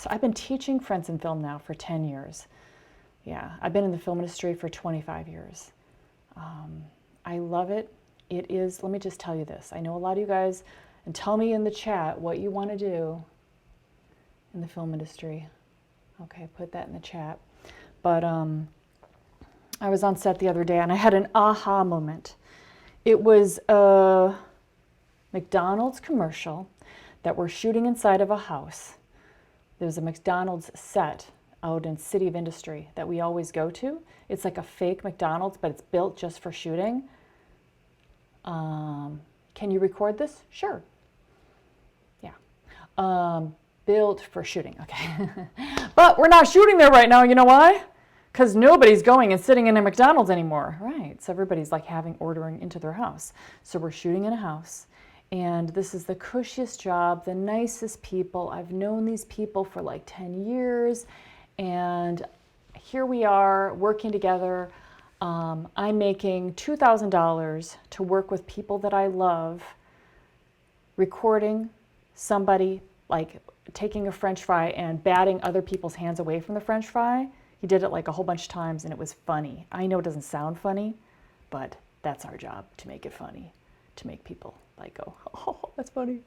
I've been teaching Friends in Film now for 10 years. Yeah, I've been in the film industry for 25 years. I love it. It is, let me just tell you this. I know a lot of you guys, and tell me in the chat what you want to do in the film industry. Okay, put that in the chat. But I was on set the other day and I had an aha moment. It was a McDonald's commercial that we're shooting inside of a house. There's a McDonald's set out in City of Industry that we always go to. It's like a fake McDonald's, but it's built just for shooting. Can you record this? Sure. Yeah. Built for shooting, okay. But we're not shooting there right now, you know why? Because nobody's going and sitting in a McDonald's anymore, right? So everybody's like ordering into their house. So we're shooting in a house. And this is the cushiest job, the nicest people. I've known these people for like 10 years. And here we are working together. I'm making $2,000 to work with people that I love, recording somebody like taking a French fry and batting other people's hands away from the French fry. He did it like a whole bunch of times and it was funny. I know it doesn't sound funny, but that's our job, to make it funny, to make people like go, oh, that's funny.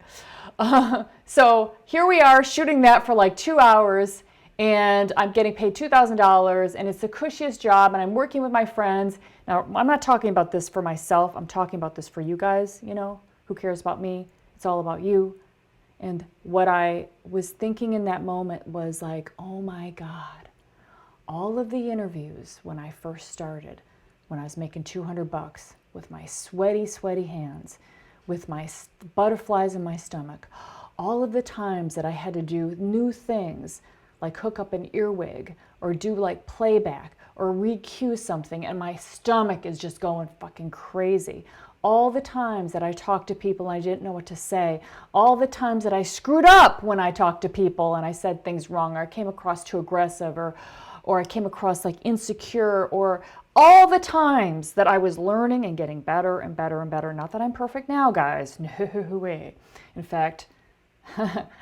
So here we are shooting that for like 2 hours and I'm getting paid $2,000 and it's the cushiest job and I'm working with my friends. Now, I'm not talking about this for myself. I'm talking about this for you guys, you know, who cares about me? It's all about you. And what I was thinking in that moment was like, oh my God, all of the interviews when I first started, when I was making $200 with my sweaty, sweaty hands, with my butterflies in my stomach, all of the times that I had to do new things, like hook up an earwig or do like playback or re-cue something, and my stomach is just going fucking crazy. All the times that I talked to people and I didn't know what to say, all the times that I screwed up when I talked to people and I said things wrong, or I came across too aggressive, or I came across like insecure, or all the times that I was learning and getting better and better and better. Not that I'm perfect now, guys. No way. In fact,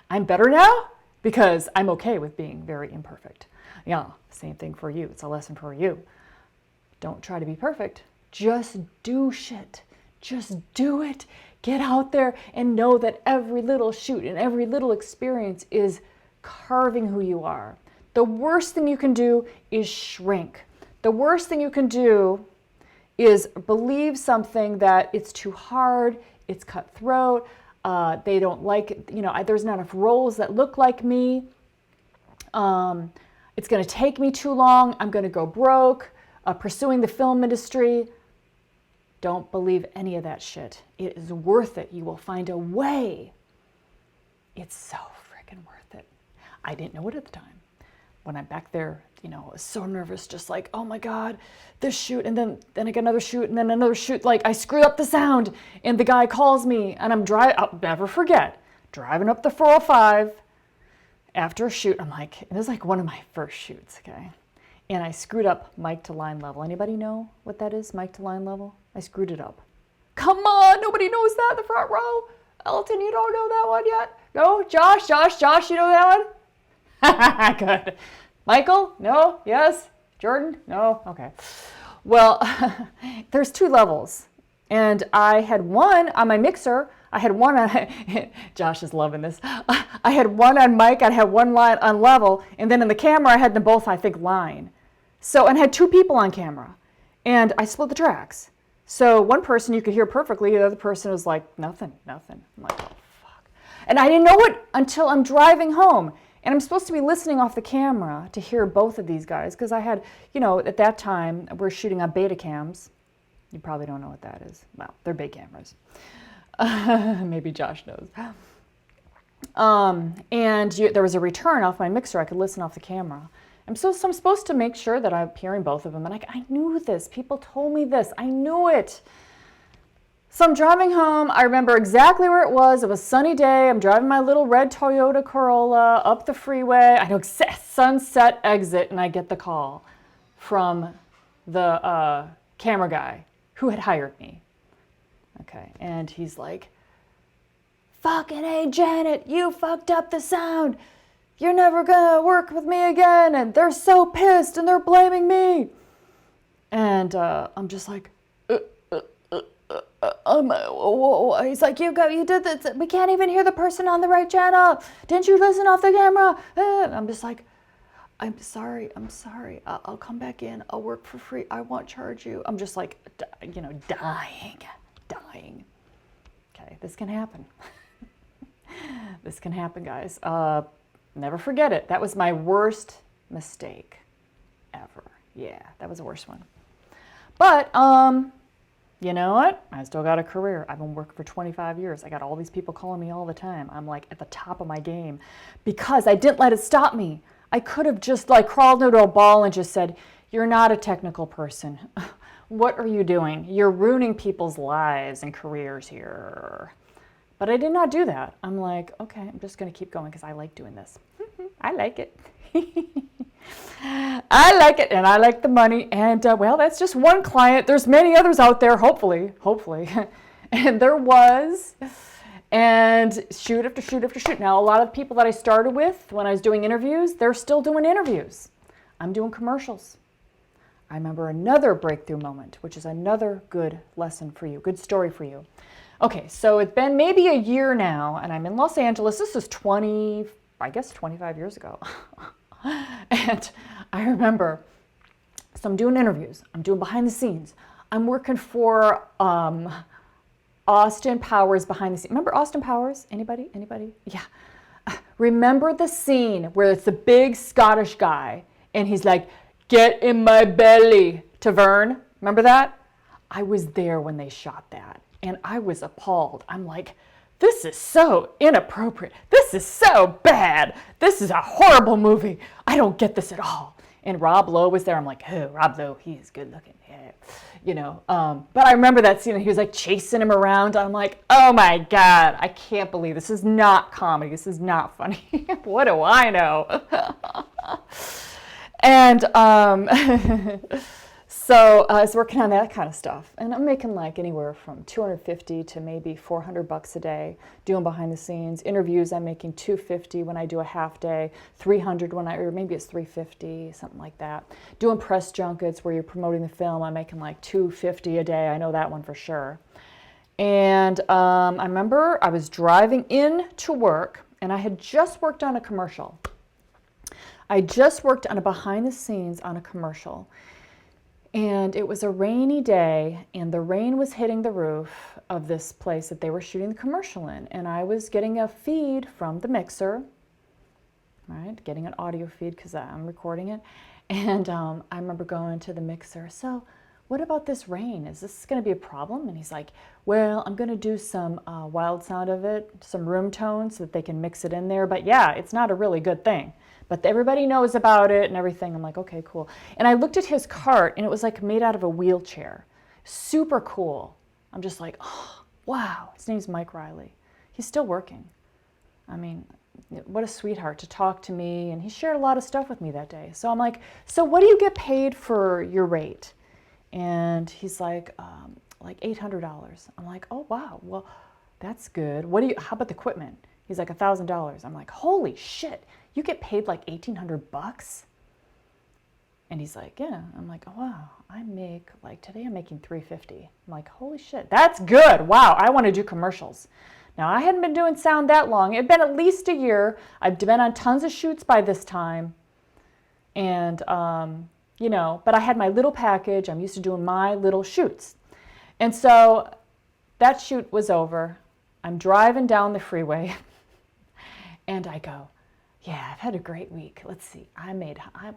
I'm better now because I'm okay with being very imperfect. Yeah, same thing for you. It's a lesson for you. Don't try to be perfect. Just do shit. Just do it. Get out there and know that every little shoot and every little experience is carving who you are. The worst thing you can do is shrink. The worst thing you can do is believe something that it's too hard, it's cutthroat, they don't like it, you know, there's not enough roles that look like me, it's going to take me too long, I'm going to go broke, pursuing the film industry. Don't believe any of that shit. It is worth it. You will find a way. It's so freaking worth it. I didn't know it at the time. When I'm back there, you know, I was so nervous, just like, oh my God, this shoot, and then I get another shoot, and then another shoot, like I screwed up the sound, and the guy calls me, and I'll never forget, driving up the 405 after a shoot. I'm like, it was like one of my first shoots, okay? And I screwed up mic to line level. Anybody know what that is, mic to line level? I screwed it up. Come on, nobody knows that in the front row. Elton, you don't know that one yet? No? Josh, you know that one? Good. Michael? No? Yes? Jordan? No? Okay. Well, there's 2 levels. And I had one on my mixer. I had one on, Josh is loving this. I had one on mic, I had one line on level, and then in the camera I had them both, I think, line. So, and had 2 people on camera. And I split the tracks. So one person you could hear perfectly, the other person was like, nothing. I'm like, oh, fuck. And I didn't know it until I'm driving home. And I'm supposed to be listening off the camera to hear both of these guys, because I had, you know, at that time, we're shooting on beta cams. You probably don't know what that is. Well, they're big cameras. Maybe Josh knows. There was a return off my mixer. I could listen off the camera. I'm supposed to make sure that I'm hearing both of them. And I knew this. People told me this. I knew it. So I'm driving home. I remember exactly where it was. It was a sunny day. I'm driving my little red Toyota Corolla up the freeway. I know Sunset exit, and I get the call from the camera guy who had hired me. Okay, and he's like, fucking hey, Janet, you fucked up the sound. you're never gonna work with me again, and they're so pissed and they're blaming me. And I'm just like, he's like, you did this. We can't even hear the person on the right channel. Didn't you listen off the camera? I'm just like, I'm sorry. I'll come back in. I'll work for free. I won't charge you. I'm just like, dying. Okay, this can happen. This can happen, guys. Never forget it. That was my worst mistake ever. Yeah, that was the worst one. But, you know what? I still got a career. I've been working for 25 years. I got all these people calling me all the time. I'm like at the top of my game because I didn't let it stop me. I could have just like crawled into a ball and just said, you're not a technical person. What are you doing? You're ruining people's lives and careers here. But I did not do that. I'm like, okay, I'm just going to keep going because I like doing this. I like it. I like it, and I like the money. And, well, that's just one client. There's many others out there, hopefully. And there was. And shoot after shoot after shoot. Now, a lot of the people that I started with when I was doing interviews, they're still doing interviews. I'm doing commercials. I remember another breakthrough moment, which is another good lesson for you, good story for you. Okay, so it's been maybe a year now, and I'm in Los Angeles. This is 25 years ago. And I remember, so I'm doing interviews. I'm doing behind the scenes. I'm working for Austin Powers behind the scenes. Remember Austin Powers? Anybody? Yeah. Remember the scene where it's the big Scottish guy, and he's like, get in my belly to Vern. Remember that? I was there when they shot that, and I was appalled. I'm like, this is so inappropriate. This is so bad. This is a horrible movie. I don't get this at all. And Rob Lowe was there. I'm like, oh, Rob Lowe, he is good looking. Yeah. But I remember that scene, and he was like chasing him around. I'm like, oh my God, I can't believe this is not comedy. This is not funny. What do I know? And so I was working on that kind of stuff, and I'm making like anywhere from $250 to maybe $400 a day doing behind the scenes. Interviews, I'm making $250 when I do a half day, $300 or maybe it's $350, something like that. Doing press junkets where you're promoting the film, I'm making like $250 a day. I know that one for sure. And I remember I was driving in to work, and I had just worked on a commercial. I just worked on a behind the scenes on a commercial, and it was a rainy day, and the rain was hitting the roof of this place that they were shooting the commercial in, and I was getting a feed from the mixer, right, getting an audio feed because I'm recording it, and I remember going to the mixer, so what about this rain? Is this going to be a problem? And he's like, well, I'm going to do some wild sound of it, some room tones so that they can mix it in there, but yeah, it's not a really good thing. But everybody knows about it and everything. I'm like, okay, cool. And I looked at his cart, and it was like made out of a wheelchair. Super cool. I'm just like, oh, wow. His name's Mike Riley. He's still working. I mean, what a sweetheart to talk to me. And he shared a lot of stuff with me that day. So I'm like, so what do you get paid for your rate? And he's like $800. I'm like, oh, wow. Well, that's good. How about the equipment? He's like $1,000. I'm like, holy shit. You get paid like $1,800? And he's like, yeah. I'm like, oh, wow, I make like today I'm making $350. I'm like, holy shit, that's good. Wow, I want to do commercials. Now, I hadn't been doing sound that long. It had been at least a year. I've been on tons of shoots by this time. And, but I had my little package. I'm used to doing my little shoots. And so that shoot was over. I'm driving down the freeway and I go, yeah, I've had a great week. Let's see. I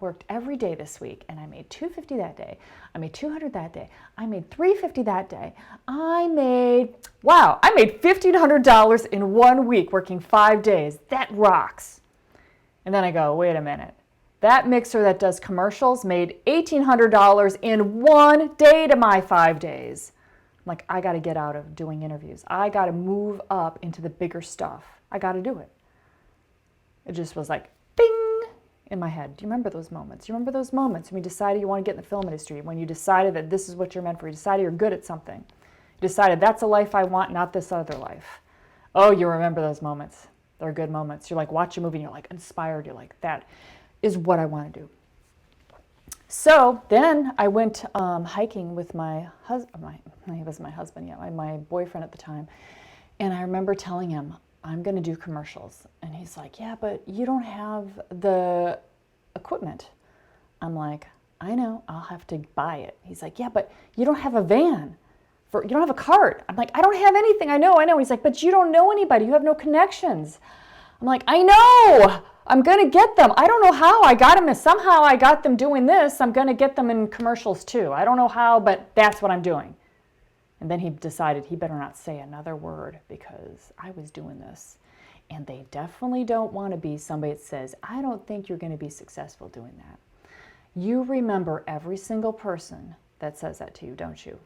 worked every day this week, and I made $250 that day. I made $200 that day. I made $350 that day. I made $1,500 in 1 week working 5 days. That rocks. And then I go, wait a minute. That mixer that does commercials made $1,800 in 1 day to my 5 days. I'm like, I got to get out of doing interviews. I got to move up into the bigger stuff. I got to do it. It just was like, bing, in my head. Do you remember those moments? You remember those moments when you decided you want to get in the film industry, when you decided that this is what you're meant for, you decided you're good at something. You decided that's a life I want, not this other life. Oh, you remember those moments. They're good moments. You're like, watch a movie and you're like inspired. You're like, that is what I want to do. So then I went hiking with my husband, he was my husband, yeah, my boyfriend at the time. And I remember telling him, I'm going to do commercials. And he's like, yeah, but you don't have the equipment. I'm like, I know, I'll have to buy it. He's like, yeah, but you don't have a van. You don't have a cart. I'm like, I don't have anything. I know. He's like, but you don't know anybody. You have no connections. I'm like, I know. I'm going to get them. I don't know how I got them. Somehow I got them doing this. I'm going to get them in commercials too. I don't know how, but that's what I'm doing. And then he decided he better not say another word because I was doing this. And they definitely don't want to be somebody that says, I don't think you're going to be successful doing that. You remember every single person that says that to you, don't you?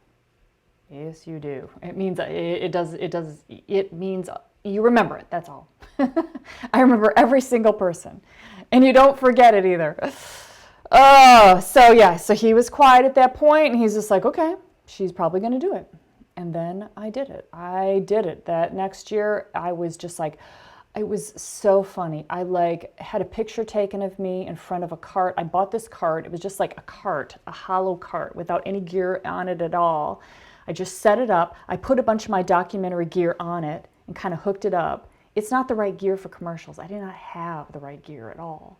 Yes, you do. It means it means you remember it. That's all. I remember every single person, and you don't forget it either. Oh, so he was quiet at that point, and he's just like, okay, she's probably going to do it. And then I did it. That next year, I was just like, it was so funny. I had a picture taken of me in front of a cart. I bought this cart. It was just like a cart, a hollow cart without any gear on it at all. I just set it up. I put a bunch of my documentary gear on it and kind of hooked it up. It's not the right gear for commercials. I did not have the right gear at all.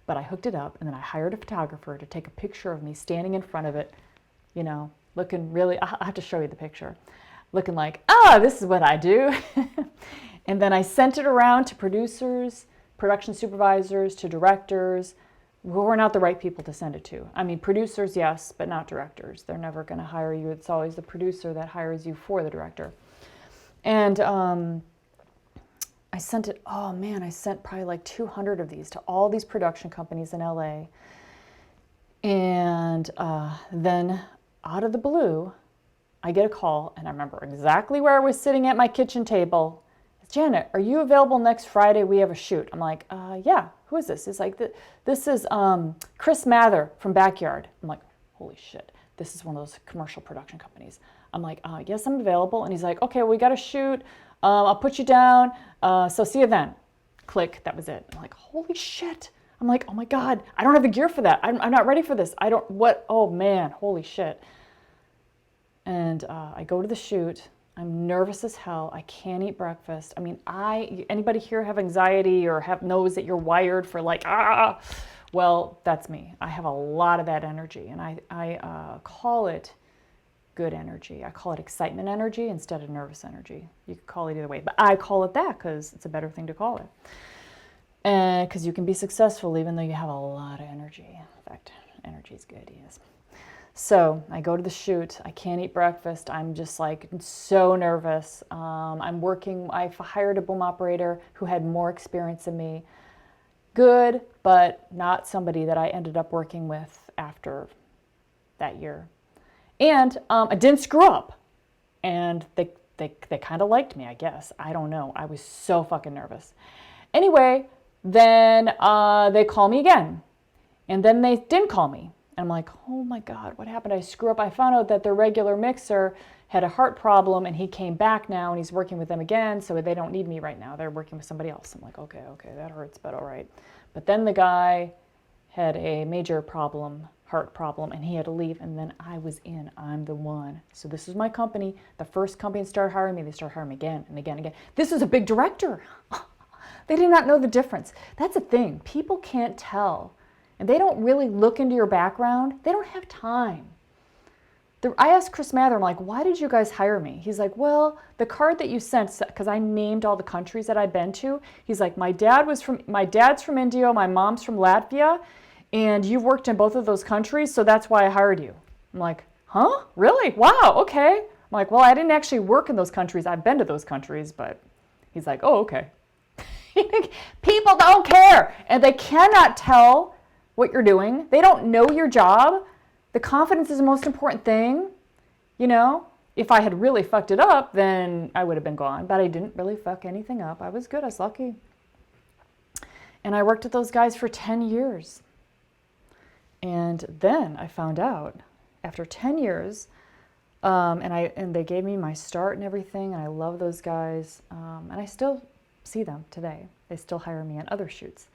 But I hooked it up, and then I hired a photographer to take a picture of me standing in front of it, looking really, I'll have to show you the picture, looking like, this is what I do. And then I sent it around to producers, production supervisors, to directors, who were not the right people to send it to. I mean, producers, yes, but not directors. They're never going to hire you. It's always the producer that hires you for the director. And I sent it, I sent probably like 200 of these to all these production companies in LA. And then out of the blue, I get a call, and I remember exactly where I was sitting at my kitchen table. Janet, are you available next Friday? We have a shoot. I'm like, yeah, who is this? It's like, this is Chris Mather from Backyard. I'm like, holy shit, this is one of those commercial production companies. I'm like, yes, I'm available. And he's like, okay, we got to shoot. I'll put you down. So see you then. Click, that was it. I'm like, holy shit. I'm like, oh my God, I don't have the gear for that. I'm not ready for this. Oh man, holy shit. And I go to the shoot. I'm nervous as hell. I can't eat breakfast. I mean, anybody here have anxiety or knows that you're wired for like, well, that's me. I have a lot of that energy, and I call it good energy. I call it excitement energy instead of nervous energy. You could call it either way, but I call it that because it's a better thing to call it. And because you can be successful even though you have a lot of energy. In fact, energy is good, yes. So I go to the shoot. I can't eat breakfast. I'm just like so nervous. I hired a boom operator who had more experience than me. Good, but not somebody that I ended up working with after that year. And I didn't screw up. And they kind of liked me, I guess. I don't know. I was so fucking nervous. Anyway, then they call me again. And then they didn't call me. And I'm like, oh my God, what happened? I screw up. I found out that the regular mixer had a heart problem, and he came back now, and he's working with them again, so they don't need me right now. They're working with somebody else. I'm like, okay, that hurts, but all right. But then the guy had a major problem, heart problem, and he had to leave, and then I'm the one. So this is my company. The first company that started hiring me, they started hiring me again and again and again. This is a big director. They did not know the difference. That's a thing. People can't tell. And they don't really look into your background. They don't have time. I asked Chris Mather, I'm like, why did you guys hire me? He's like, well, the card that you sent, because I named all the countries that I'd been to. He's like, my dad's from India, my mom's from Latvia, and you've worked in both of those countries, so that's why I hired you. I'm like, huh? Really? Wow, okay. I'm like, well, I didn't actually work in those countries. I've been to those countries, but he's like, oh, okay. People don't care, and they cannot tell what you're doing. They don't know your job. The confidence is the most important thing. If I had really fucked it up, then I would have been gone, but I didn't really fuck anything up. I was good. I was lucky. And I worked with those guys for 10 years. And then I found out after 10 years, and they gave me my start and everything, and I love those guys. And I still see them today. They still hire me on other shoots.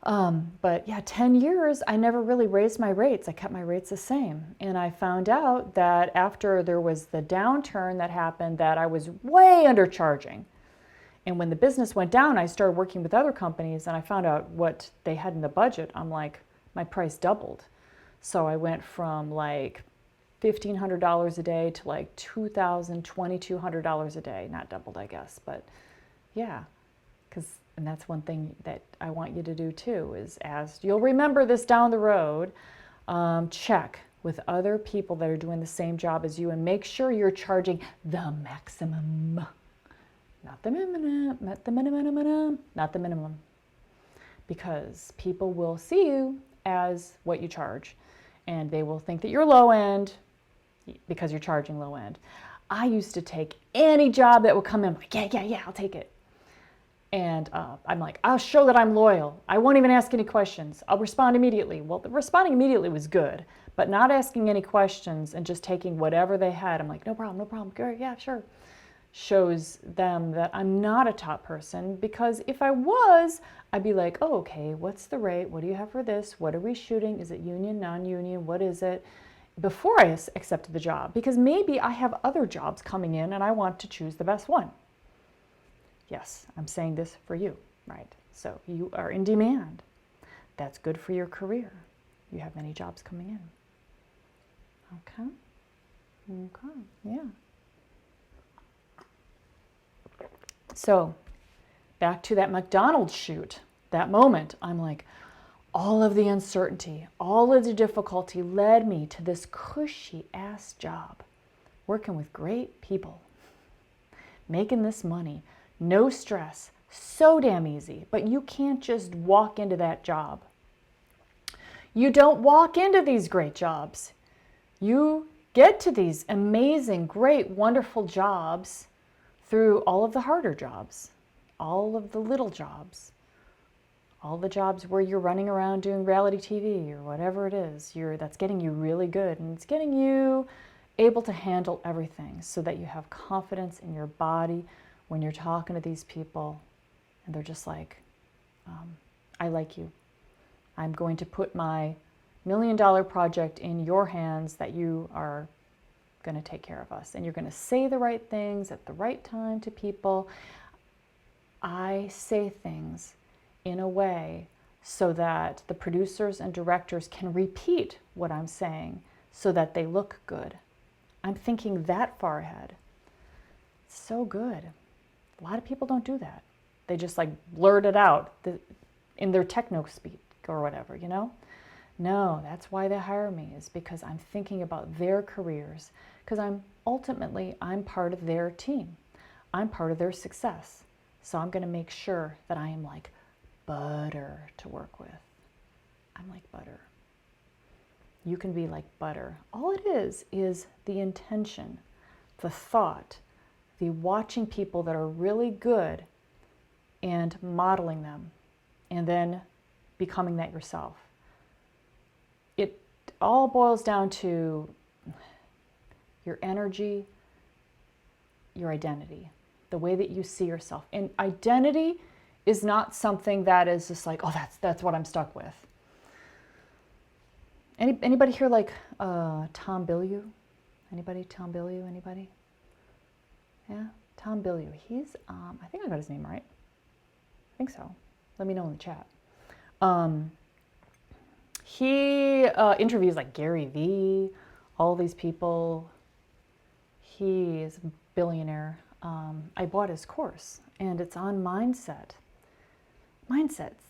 But yeah, 10 years, I never really raised my rates. I kept my rates the same. And I found out that after there was the downturn that happened, that I was way undercharging. And when the business went down, I started working with other companies and I found out what they had in the budget. I'm like, my price doubled. So I went from like $1,500 a day to like $2,000, $2,200 a day. Not doubled, I guess, but yeah. And that's one thing that I want you to do too, is as you'll remember this down the road, check with other people that are doing the same job as you and make sure you're charging the maximum, not the minimum, not the minimum, not the minimum. Because people will see you as what you charge and they will think that you're low end because you're charging low end. I used to take any job that would come in, like, yeah, I'll take it. And I'm like, I'll show that I'm loyal. I won't even ask any questions. I'll respond immediately. Well, the responding immediately was good, but not asking any questions and just taking whatever they had. I'm like, no problem. Good, yeah, sure. Shows them that I'm not a top person, because if I was, I'd be like, oh, okay, what's the rate? What do you have for this? What are we shooting? Is it union, non-union? What is it? Before I accepted the job, because maybe I have other jobs coming in and I want to choose the best one. Yes, I'm saying this for you, right? So you are in demand. That's good for your career. You have many jobs coming in. Okay, yeah. So back to that McDonald's shoot, that moment, I'm like, all of the uncertainty, all of the difficulty led me to this cushy ass job, working with great people, making this money. No stress, so damn easy, but you can't just walk into that job. You don't walk into these great jobs. You get to these amazing, great, wonderful jobs through all of the harder jobs, all of the little jobs, all the jobs where you're running around doing reality TV or whatever it is. That's getting you really good, and it's getting you able to handle everything so that you have confidence in your body when you're talking to these people and they're just like, I like you. I'm going to put my $1 million project in your hands that you are going to take care of us. And you're going to say the right things at the right time to people. I say things in a way so that the producers and directors can repeat what I'm saying so that they look good. I'm thinking that far ahead. It's so good. A lot of people don't do that. They just like blurt it out in their techno speak or whatever, you know? No, that's why they hire me, is because I'm thinking about their careers, because I'm part of their team. I'm part of their success. So I'm going to make sure that I am like butter to work with. I'm like butter. You can be like butter. All it is the intention, the thought, the watching people that are really good and modeling them and then becoming that yourself. It all boils down to your energy, your identity, the way that you see yourself. And identity is not something that is just like, oh, that's what I'm stuck with. Anybody here like Tom Bilyeu? Anybody? Tom Bilyeu? Anybody? Yeah, Tom Bilyeu. He's, I think I got his name right. I think so. Let me know in the chat. He interviews like Gary Vee, all these people. He is a billionaire. I bought his course, and it's on mindset. Mindsets.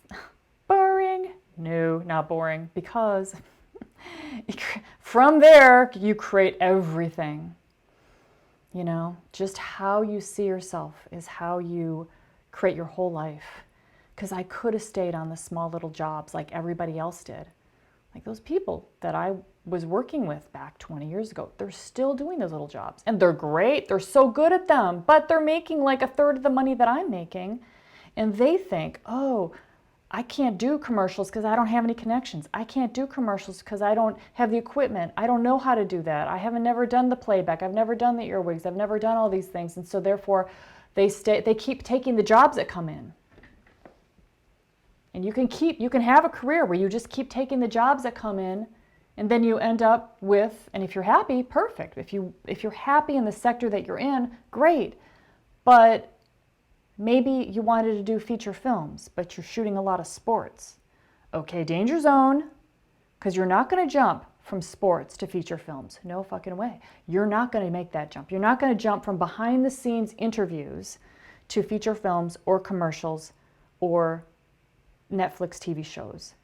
Boring? No, not boring, because from there you create everything. You know, just how you see yourself is how you create your whole life. Because I could have stayed on the small little jobs like everybody else did. Like those people that I was working with back 20 years ago, they're still doing those little jobs. And they're great, they're so good at them, but they're making like a third of the money that I'm making. And they think, oh, I can't do commercials because I don't have any connections. I can't do commercials because I don't have the equipment. I don't know how to do that. I haven't never done the playback. I've never done the earwigs. I've never done all these things. And so therefore, They keep taking the jobs that come in. And you can have a career where you just keep taking the jobs that come in, and then you end up with, and if you're happy, perfect. If you're happy in the sector that you're in, great. But maybe you wanted to do feature films, but you're shooting a lot of sports. Okay, danger zone, because you're not going to jump from sports to feature films. No fucking way. You're not going to make that jump. You're not going to jump from behind the scenes interviews to feature films or commercials or Netflix TV shows.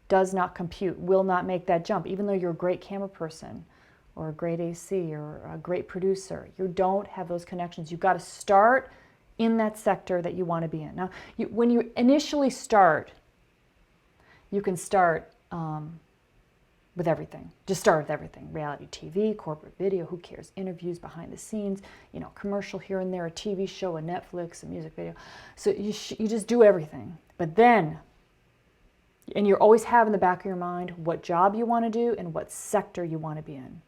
Does not compute, will not make that jump, even though you're a great camera person or a great AC or a great producer. You don't have those connections. You've got to start in that sector that you want to be in. Now, when you initially start, you can start with everything. Just start with everything. Reality TV, corporate video, who cares? Interviews, behind the scenes, commercial here and there, a TV show, a Netflix, a music video. So you just do everything. But then, and you're always have in the back of your mind what job you want to do and what sector you want to be in.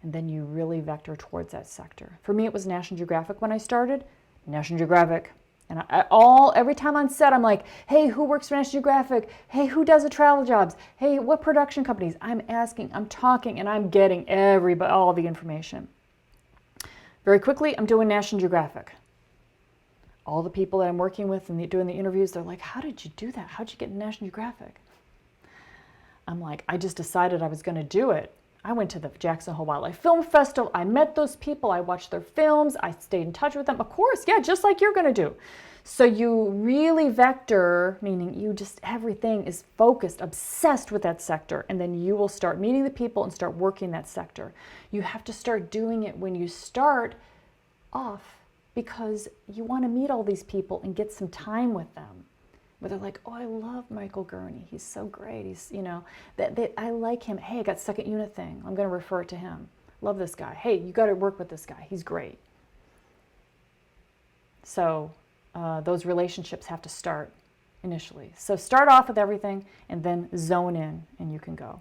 And then you really vector towards that sector. For me, it was National Geographic when I started. National Geographic. And every time on set, I'm like, hey, who works for National Geographic? Hey, who does the travel jobs? Hey, what production companies? I'm asking, I'm talking, and I'm getting all the information. Very quickly, I'm doing National Geographic. All the people that I'm working with and doing the interviews, they're like, how did you do that? How did you get in National Geographic? I'm like, I just decided I was going to do it. I went to the Jackson Hole Wildlife Film Festival. I met those people. I watched their films. I stayed in touch with them. Of course, yeah, just like you're going to do. So you really vector, meaning everything is focused, obsessed with that sector, and then you will start meeting the people and start working that sector. You have to start doing it when you start off, because you want to meet all these people and get some time with them. Where they're like, oh, I love Michael Gurney. He's so great. He's, I like him. Hey, I got second unit thing. I'm going to refer it to him. Love this guy. Hey, you got to work with this guy. He's great. So those relationships have to start initially. So start off with everything and then zone in and you can go.